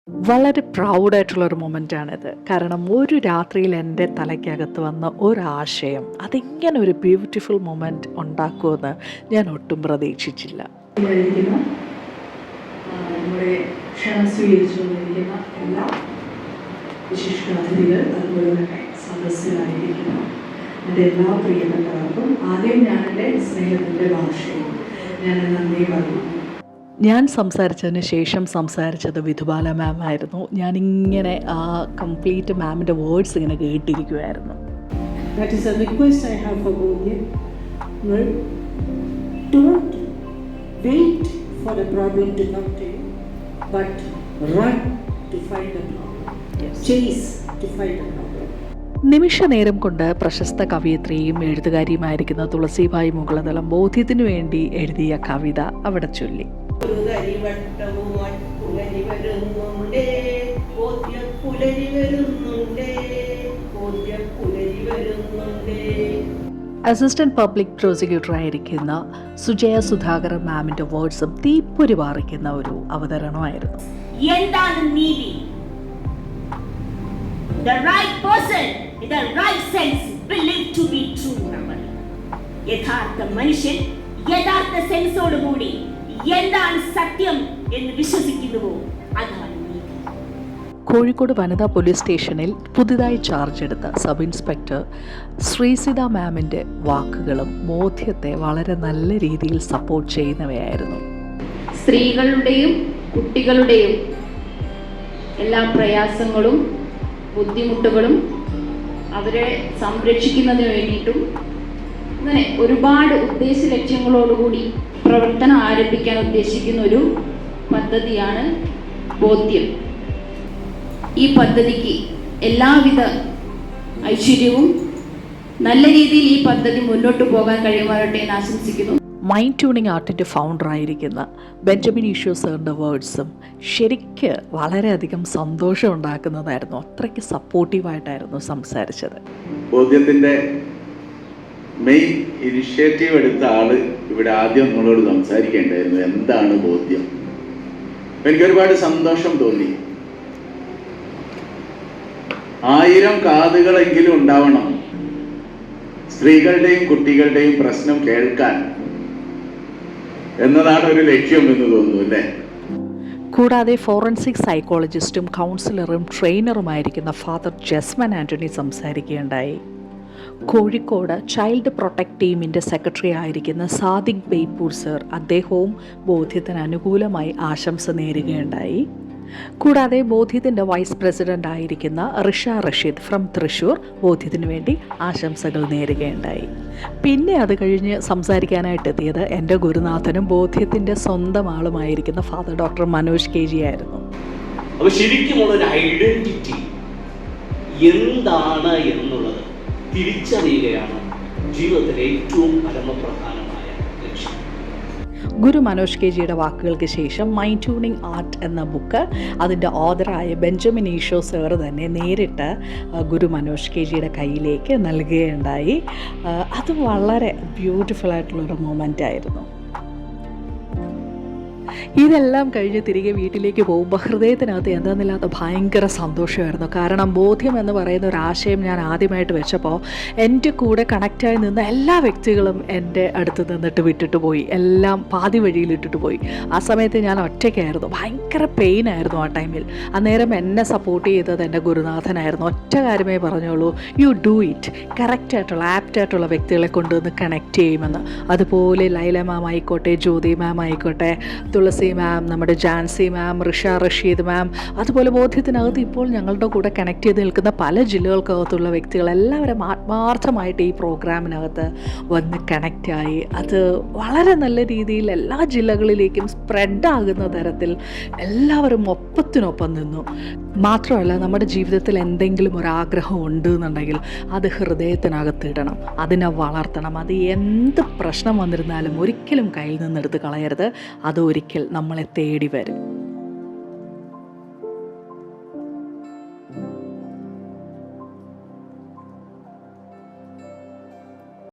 വളരെ പ്രൗഡായിട്ടുള്ളൊരു മൊമെൻ്റാണിത്. കാരണം ഒരു രാത്രിയിൽ എൻ്റെ തലയ്ക്കകത്ത് വന്ന ഒരാശയം അതിങ്ങനെ ഒരു ബ്യൂട്ടിഫുൾ മൊമെൻ്റ് ഉണ്ടാക്കുമെന്ന് ഞാൻ ഒട്ടും പ്രതീക്ഷിച്ചില്ല. നമ്മുടെ ക്ഷണം സ്വീകരിച്ചു വന്നിരിക്കുന്ന എല്ലാ വിശിഷ്ടാതിഥികൾ, അതുപോലെ തന്നെ സദസ്സിലായിരിക്കുന്ന എൻ്റെ എല്ലാ പ്രിയപ്പെട്ടവർക്കും ആദ്യം ഞാൻ എൻ്റെ സ്നേഹത്തിൻ്റെ ഭാഷയും ഞാൻ നന്ദി പറഞ്ഞു. ഞാൻ സംസാരിച്ചതിന് ശേഷം സംസാരിച്ചത് വിധുബാല മാം ആയിരുന്നു. ഞാനിങ്ങനെ ആ കംപ്ലീറ്റ് മാമിൻ്റെ വേർഡ്സ് ഇങ്ങനെ കേട്ടിരിക്കുമായിരുന്നു. That is a request I have for Bodhi. Well, don't wait for a problem to come to you, but run to find a problem. Yes. Chase to find a problem. നിമിഷ നേരം കൊണ്ട് പ്രശസ്ത കവയിത്രിയും എഴുത്തുകാരിയുമായിരിക്കുന്ന തുളസിഭായ് മുകളതലം ബോധ്യത്തിനു വേണ്ടി എഴുതിയ കവിത അവിടെ ചൊല്ലി. Assistant public prosecutor ആയിരിക്കുന്ന സുജയ സുധാകരൻ മാമിന്റെ വേർഡ്സും തീപ്പൊരി പാറിക്കുന്ന ഒരു അവതരണമായിരുന്നു. എന്താണ് നീതി? The right person in the right sense believed to be true number. യഥാർത്ഥ മനുഷ്യൻ യഥാർത്ഥ സെൻസോടുകൂടി എന്താണ് സത്യം എന്ന് വിശ്വസിക്കുന്നുവോ അതാണ് നീതി. കോഴിക്കോട് വനിതാ പോലീസ് സ്റ്റേഷനിൽ പുതുതായി ചാർജ് എടുത്ത സബ് ഇൻസ്പെക്ടർ ശ്രീസിത മാമിൻ്റെ വാക്കുകളും ബോധ്യത്തെ വളരെ നല്ല രീതിയിൽ സപ്പോർട്ട് ചെയ്യുന്നവയായിരുന്നു. സ്ത്രീകളുടെയും കുട്ടികളുടെയും എല്ലാ പ്രയാസങ്ങളും ബുദ്ധിമുട്ടുകളും അവരെ സംരക്ഷിക്കുന്നതിന് വേണ്ടിയിട്ടും അങ്ങനെ ഒരുപാട് ഉദ്ദേശ ലക്ഷ്യങ്ങളോടുകൂടി പ്രവർത്തനം ആരംഭിക്കാൻ ഉദ്ദേശിക്കുന്ന ഒരു പദ്ധതിയാണ് ബോധ്യം. ഈ പദ്ധതിക്ക് എല്ലാവിധ ഐശ്വര്യവും നല്ല രീതിയിൽ ഈ പദ്ധതി മുന്നോട്ട് പോകാൻ കഴിയുമാറട്ടെ എന്ന് ആശംസിക്കുന്നു. മൈൻഡ് ട്യൂണിംഗ് ആർട്ടിൻ്റെ ഫൗണ്ടറായിരിക്കുന്ന ബെഞ്ചമിൻ ഈശോ സാറിൻ്റെ വേർഡ്സും ശരിക്ക് വളരെയധികം സന്തോഷം ഉണ്ടാക്കുന്നതായിരുന്നു. അത്രയ്ക്ക് സപ്പോർട്ടീവായിട്ടായിരുന്നു സംസാരിച്ചത്. ബോധ്യത്തിൻ്റെ മെയിൻ ഇനിഷ്യേറ്റീവ് എടുത്ത ആള് ഇവിടെ ആദ്യം നമ്മളോട് സംസാരിക്കേണ്ടായിരുന്നു. എന്താണ് ബോധ്യം? എനിക്കൊരുപാട് സന്തോഷം തോന്നി. 1000 കാതുകളെങ്കിലും ഉണ്ടാവണം സ്ത്രീകളുടെയും കുട്ടികളുടെയും പ്രശ്നം കേൾക്കാൻ എന്നതാണ് ഒരു ലക്ഷ്യം എന്ന് തോന്നുന്നു അല്ലേ? കൂടാതെ ഫോറൻസിക് സൈക്കോളജിസ്റ്റും കൗൺസിലറും ട്രെയിനറുമായിരിക്കുന്ന ഫാദർ ജസ്മൻ ആൻ്റണി സംസാരിക്കുകയുണ്ടായി. കോഴിക്കോട് ചൈൽഡ് പ്രൊട്ടക്ട് ടീമിൻ്റെ സെക്രട്ടറി ആയിരിക്കുന്ന സാദിഖ് ബേപ്പൂർ സർ അദ്ദേഹവും ബോധ്യത്തിന് അനുകൂലമായി ആശംസ നേരുകയുണ്ടായി. കൂടാതെ ബോധ്യത്തിൻ്റെ വൈസ് പ്രസിഡൻ്റ് ആയിരിക്കുന്ന റിഷ റഷീദ് ഫ്രം തൃശ്ശൂർ ബോധ്യത്തിന് വേണ്ടി ആശംസകൾ നേരുകയുണ്ടായി. പിന്നെ അത് കഴിഞ്ഞ് സംസാരിക്കാനായിട്ട് എത്തിയത് എൻ്റെ ഗുരുനാഥനും ബോധ്യത്തിൻ്റെ സ്വന്തം ആളുമായിരിക്കുന്ന father doctor Manoj K G ആയിരുന്നു. അപ്പോൾ ശരിക്കുമുള്ളൊരു ഐഡൻറ്റിറ്റി എന്താണ് എന്നുള്ളത് തിരിച്ചറിയുകയാണ് ജീവിതത്തിലെ ഏറ്റവും പരമപ്രധാനമായ ലക്ഷ്യം. ഗുരു മനോജ് കെ ജിയുടെ വാക്കുകൾക്ക് ശേഷം മൈൻഡ് ട്യൂണിംഗ് ആർട്ട് എന്ന ബുക്ക് അതിൻ്റെ ഓഥറായ ബെഞ്ചമിൻ ഈശോ സാർ തന്നെ നേരിട്ട് ഗുരു മനോജ് കെ ജിയുടെ കയ്യിലേക്ക് നൽകുകയുണ്ടായി. അത് വളരെ ബ്യൂട്ടിഫുൾ ആയിട്ടുള്ളൊരു മൊമെൻ്റ് ആയിരുന്നു. ഇതെല്ലാം കഴിഞ്ഞ് തിരികെ വീട്ടിലേക്ക് പോകുമ്പോൾ ഹൃദയത്തിനകത്ത് എന്താണെന്നില്ലാത്ത ഭയങ്കര സന്തോഷമായിരുന്നു. കാരണം ബോധ്യം എന്ന് പറയുന്ന ഒരു ആശയം ഞാൻ ആദ്യമായിട്ട് വെച്ചപ്പോൾ എൻ്റെ കൂടെ കണക്റ്റായി നിന്ന എല്ലാ വ്യക്തികളും എൻ്റെ അടുത്ത് നിന്നിട്ട് വിട്ടിട്ട് പോയി. എല്ലാം പാതി വഴിയിലിട്ടിട്ട് പോയി. ആ സമയത്ത് ഞാൻ ഒറ്റയ്ക്കായിരുന്നു. ഭയങ്കര പെയിനായിരുന്നു ആ ടൈമിൽ. അന്നേരം എന്നെ സപ്പോർട്ട് ചെയ്തത് എൻ്റെ ഗുരുനാഥനായിരുന്നു. ഒറ്റ കാര്യമേ പറഞ്ഞോളൂ, യു ഡു ഇറ്റ്. കറക്റ്റായിട്ടുള്ള ആപ്റ്റായിട്ടുള്ള വ്യക്തികളെ കൊണ്ടുവന്ന് കണക്ട് ചെയ്യുമെന്ന്. അതുപോലെ ലൈല മാം ആയിക്കോട്ടെ, ജ്യോതി മാം ആയിക്കോട്ടെ, തുളസി മാം, നമ്മുടെ ജാൻസി മാം, റിഷ റഷീദ് മാം, അതുപോലെ ബോധ്യത്തിനകത്ത് ഇപ്പോൾ ഞങ്ങളുടെ കൂടെ കണക്ട് ചെയ്ത് നിൽക്കുന്ന പല ജില്ലകൾക്കകത്തുള്ള വ്യക്തികളെല്ലാവരും ആത്മാർത്ഥമായിട്ട് ഈ പ്രോഗ്രാമിനകത്ത് വന്ന് കണക്റ്റായി. അത് വളരെ നല്ല രീതിയിൽ എല്ലാ ജില്ലകളിലേക്കും സ്പ്രെഡ് ആകുന്ന തരത്തിൽ എല്ലാവരും ഒപ്പത്തിനൊപ്പം നിന്നു. മാത്രമല്ല, നമ്മുടെ ജീവിതത്തിൽ എന്തെങ്കിലും ഒരാഗ്രഹം ഉണ്ട് എന്നുണ്ടെങ്കിൽ അത് ഹൃദയത്തിനകത്ത് ഇടണം, അതിനെ വളർത്തണം. അത് എന്ത് പ്രശ്നം വന്നിരുന്നാലും ഒരിക്കലും കയ്യിൽ നിന്നെടുത്ത് കളയരുത്. അത് ഒരിക്കൽ നമ്മളെ തേടി വരും.